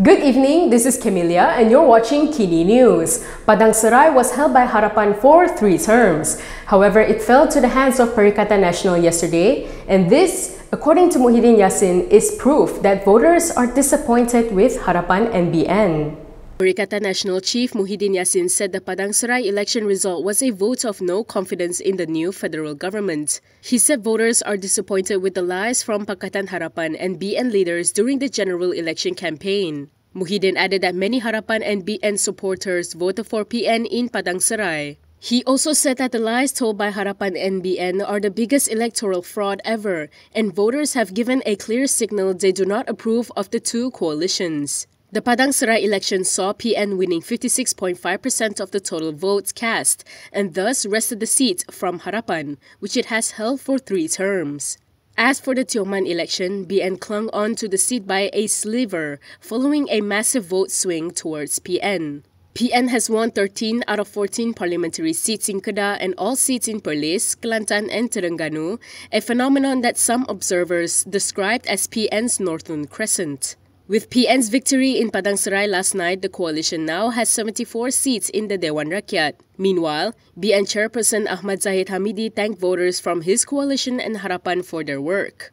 Good evening, this is Camelia and you're watching KiniNews. Padang Serai was held by Harapan for 3 terms. However, it fell to the hands of Perikatan Nasional yesterday, and this, according to Muhyiddin Yassin, is proof that voters are disappointed with Harapan and BN. Perikatan Nasional Chief Muhyiddin Yassin said the Padang Serai election result was a vote of no confidence in the new federal government. He said voters are disappointed with the lies from Pakatan Harapan and BN leaders during the general election campaign. Muhyiddin added that many Harapan and BN supporters voted for PN in Padang Serai. He also said that the lies told by Harapan and BN are the biggest electoral fraud ever, and voters have given a clear signal they do not approve of the two coalitions. The Padang Serai election saw PN winning 56.5% of the total votes cast and thus wrested the seat from Harapan, which it has held for 3 terms. As for the Tioman election, BN clung on to the seat by a sliver following a massive vote swing towards PN. PN has won 13 out of 14 parliamentary seats in Kedah and all seats in Perlis, Kelantan and Terengganu, a phenomenon that some observers described as PN's Northern Crescent. With PN's victory in Padang Serai last night, the coalition now has 74 seats in the Dewan Rakyat. Meanwhile, BN chairperson Ahmad Zahid Hamidi thanked voters from his coalition and Harapan for their work.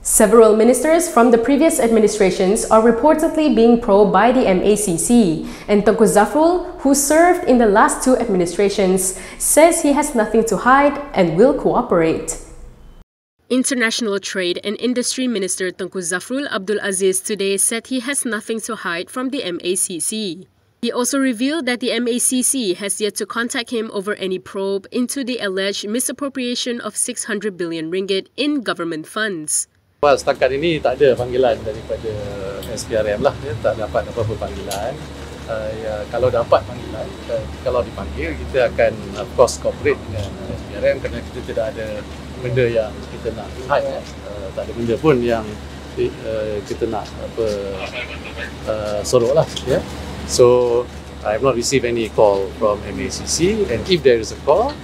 Several ministers from the previous administrations are reportedly being probed by the MACC, and Tengku Zafrul, who served in the last 2 administrations, says he has nothing to hide and will cooperate. International Trade and Industry Minister Tengku Zafrul Abdul Aziz today said he has nothing to hide from the MACC. He also revealed that the MACC has yet to contact him over any probe into the alleged misappropriation of 600 billion ringgit in government funds. Well, setakat ini tak ada panggilan daripada SPRM lah, tak dapat apa-apa panggilan. Kalau dapat panggilan, kalau dipanggil, kita akan of course cooperate dengan SPRM kerana kita tidak ada benda yang kita nak hide, tak ada benda pun yang kita nak sorok lah. So I have not received any call from MACC, and if there is a call,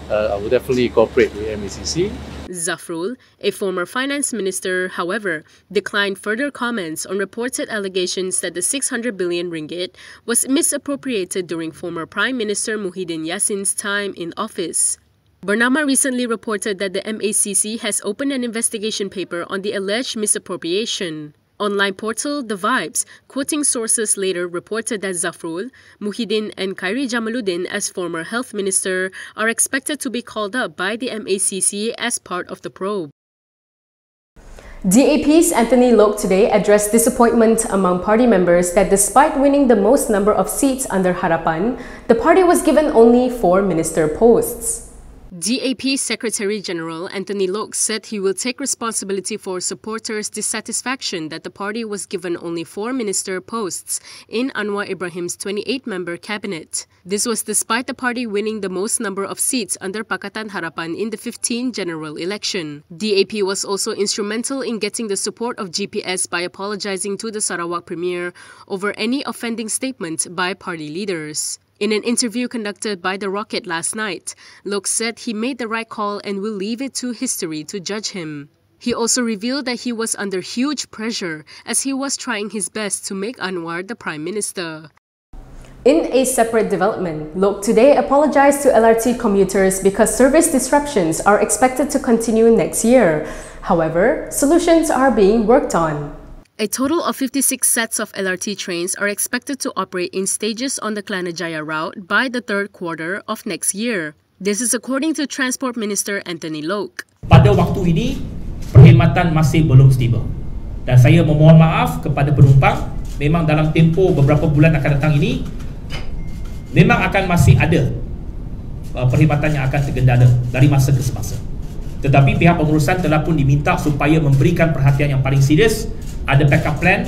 I will definitely cooperate with MACC. Zafrul, a former finance minister, however, declined further comments on reported allegations that the 600 billion ringgit was misappropriated during former Prime Minister Muhyiddin Yassin's time in office. Bernama recently reported that the MACC has opened an investigation paper on the alleged misappropriation. Online portal The Vibes, quoting sources, later reported that Zafrul, Muhyiddin and Khairi Jamaluddin as former health minister are expected to be called up by the MACC as part of the probe. DAP's Anthony Loke today addressed disappointment among party members that despite winning the most number of seats under Harapan, the party was given only 4 minister posts. DAP Secretary General Anthony Loke said he will take responsibility for supporters' dissatisfaction that the party was given only 4 minister posts in Anwar Ibrahim's 28-member cabinet. This was despite the party winning the most number of seats under Pakatan Harapan in the 15 general election. DAP was also instrumental in getting the support of GPS by apologizing to the Sarawak Premier over any offending statement by party leaders. In an interview conducted by The Rocket last night, Loke said he made the right call and will leave it to history to judge him. He also revealed that he was under huge pressure as he was trying his best to make Anwar the Prime Minister. In a separate development, Loke today apologized to LRT commuters because service disruptions are expected to continue next year. However, solutions are being worked on. A total of 56 sets of LRT trains are expected to operate in stages on the Klanajaya route by the 3rd quarter of next year. This is according to Transport Minister Anthony Loke. Pada waktu ini, perkhidmatan masih belum stabil. Dan saya memohon maaf kepada penumpang, memang dalam tempoh beberapa bulan akan datang ini, memang akan masih ada perkhidmatan yang akan tergendala dari masa ke semasa. Tetapi pihak pengurusan telah pun diminta supaya memberikan perhatian yang paling serius, ada backup plan,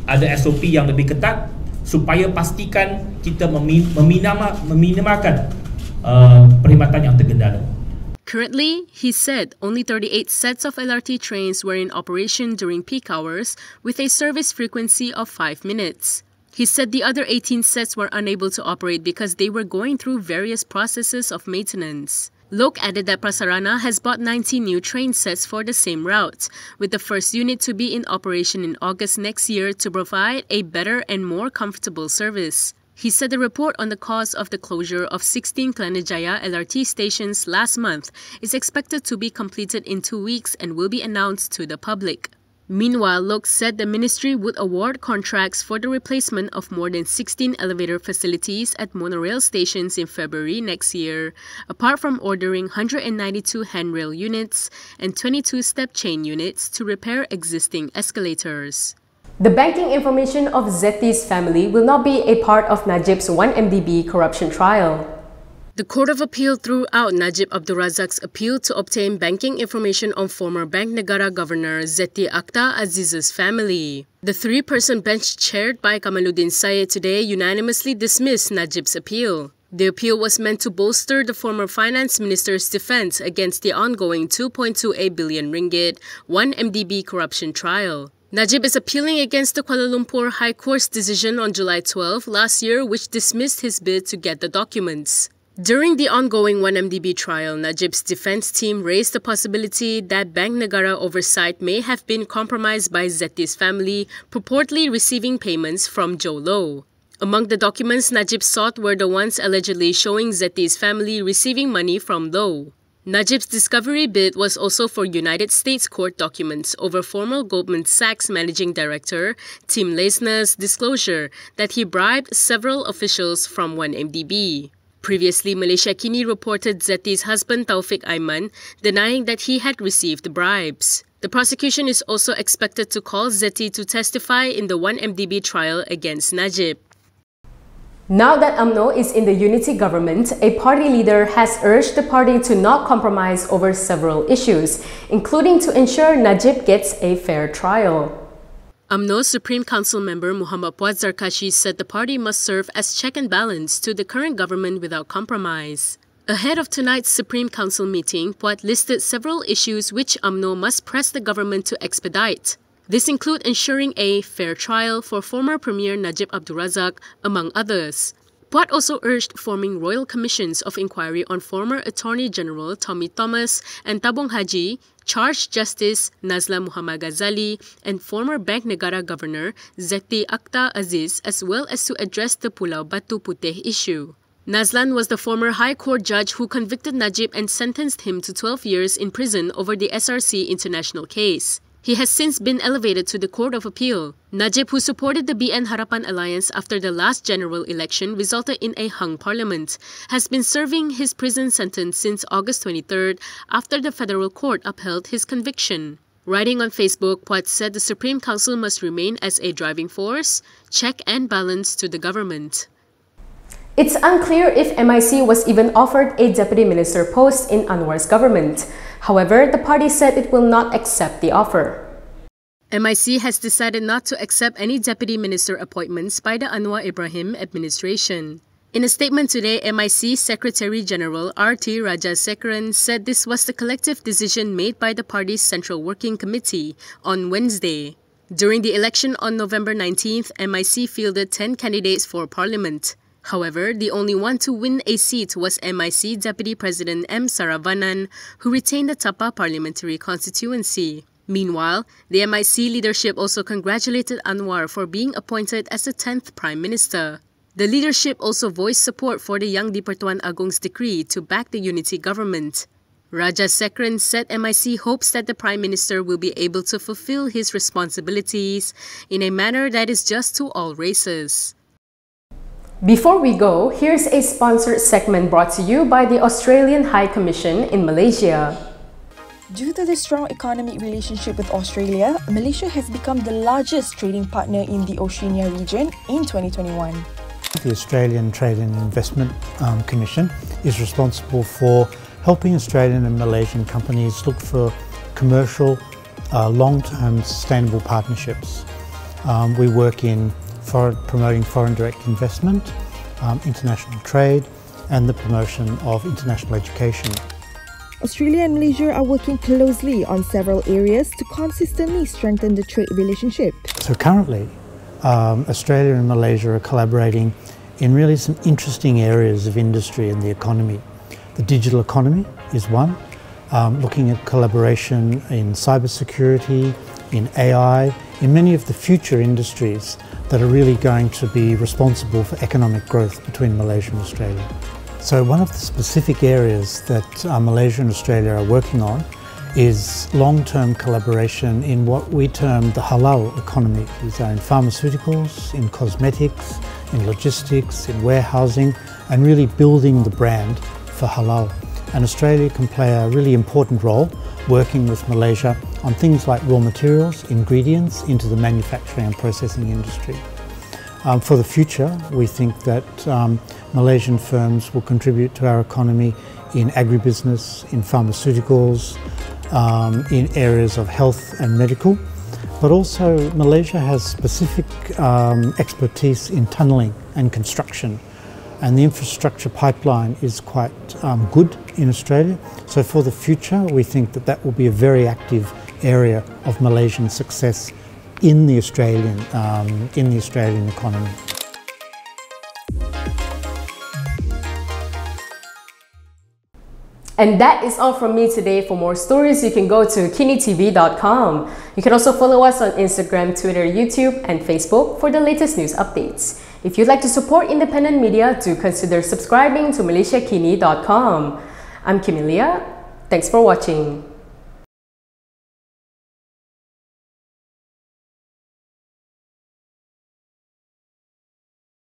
ada SOP yang lebih ketat supaya pastikan kita meminimalkan perkhidmatan yang tergendala. Currently, he said only 38 sets of LRT trains were in operation during peak hours with a service frequency of 5 minutes. He said the other 18 sets were unable to operate because they were going through various processes of maintenance. Loke added that Prasarana has bought 90 new train sets for the same route, with the first unit to be in operation in August next year to provide a better and more comfortable service. He said the report on the cause of the closure of 16 Klanajaya LRT stations last month is expected to be completed in 2 weeks and will be announced to the public. Meanwhile, Loke said the ministry would award contracts for the replacement of more than 16 elevator facilities at monorail stations in February next year, apart from ordering 192 handrail units and 22 step chain units to repair existing escalators. The banking information of Zetti's family will not be a part of Najibs' 1MDB corruption trial. The Court of Appeal threw out Najib Abdul Razak's appeal to obtain banking information on former Bank Negara Governor Zetti Akta Aziz's family. The three-person bench chaired by Kamaluddin Syed today unanimously dismissed Najib's appeal. The appeal was meant to bolster the former finance minister's defense against the ongoing 2.28 billion ringgit 1MDB corruption trial. Najib is appealing against the Kuala Lumpur High Court's decision on July 12 last year, which dismissed his bid to get the documents. During the ongoing 1MDB trial, Najib's defense team raised the possibility that Bank Negara oversight may have been compromised by Zetti's family, purportedly receiving payments from Joe Low. Among the documents Najib sought were the ones allegedly showing Zetti's family receiving money from Low. Najib's discovery bid was also for United States court documents over former Goldman Sachs managing director Tim Leisner's disclosure that he bribed several officials from 1MDB. Previously, Malaysia Kini reported Zetti's husband Taufik Aiman denying that he had received bribes. The prosecution is also expected to call Zetti to testify in the 1MDB trial against Najib. Now that Umno is in the unity government, a party leader has urged the party to not compromise over several issues, including to ensure Najib gets a fair trial. Umno Supreme Council member Muhammad Puat Zarkashi said the party must serve as check and balance to the current government without compromise. Ahead of tonight's Supreme Council meeting, Puat listed several issues which Umno must press the government to expedite. This include ensuring a fair trial for former Premier Najib Abdul Razak, among others. Puat also urged forming royal commissions of inquiry on former Attorney General Tommy Thomas and Tabung Haji, Charge Justice Nazla Muhammad Ghazali, and former Bank Negara Governor Zetti Akta Aziz, as well as to address the Pulau Batu Putih issue. Nazlan was the former High Court judge who convicted Najib and sentenced him to 12 years in prison over the SRC international case. He has since been elevated to the Court of Appeal. Najib, who supported the BN Harapan alliance after the last general election resulted in a hung parliament, has been serving his prison sentence since August 23rd after the federal court upheld his conviction. Writing on Facebook, Puat said the Supreme Council must remain as a driving force, check and balance to the government. It's unclear if MIC was even offered a deputy minister post in Anwar's government. However, the party said it will not accept the offer. MIC has decided not to accept any deputy minister appointments by the Anwar Ibrahim administration. In a statement today, MIC Secretary General R.T. Rajasekharan said this was the collective decision made by the party's Central Working Committee on Wednesday. During the election on November 19th, MIC fielded 10 candidates for parliament. However, the only one to win a seat was MIC Deputy President M. Saravanan, who retained the Tapa parliamentary constituency. Meanwhile, the MIC leadership also congratulated Anwar for being appointed as the 10th Prime Minister. The leadership also voiced support for the Yang di-Pertuan Agong's decree to back the unity government. Rajasekharan said MIC hopes that the Prime Minister will be able to fulfill his responsibilities in a manner that is just to all races. Before we go, here's a sponsored segment brought to you by the Australian High Commission in Malaysia. Due to the strong economic relationship with Australia, Malaysia has become the largest trading partner in the Oceania region in 2021. The Australian Trade and Investment Commission is responsible for helping Australian and Malaysian companies look for commercial, long-term sustainable partnerships. We work in promoting foreign direct investment, international trade, and the promotion of international education. Australia and Malaysia are working closely on several areas to consistently strengthen the trade relationship. So currently, Australia and Malaysia are collaborating in really some interesting areas of industry and the economy. The digital economy is one. Looking at collaboration in cybersecurity, in AI, in many of the future industries that are really going to be responsible for economic growth between Malaysia and Australia. So one of the specific areas that Malaysia and Australia are working on is long-term collaboration in what we term the halal economy. These are in pharmaceuticals, in cosmetics, in logistics, in warehousing, and really building the brand for halal. And Australia can play a really important role working with Malaysia on things like raw materials, ingredients into the manufacturing and processing industry. For the future, we think that Malaysian firms will contribute to our economy in agribusiness, in pharmaceuticals, in areas of health and medical. But also Malaysia has specific expertise in tunnelling and construction. And the infrastructure pipeline is quite good in Australia. So for the future, we think that that will be a very active area of Malaysian success in the Australian economy. And that is all from me today. For more stories, you can go to KiniTV.com. You can also follow us on Instagram, Twitter, YouTube, and Facebook for the latest news updates. If you'd like to support independent media, do consider subscribing to MalaysiaKini.com. I'm Kinilia. Thanks for watching.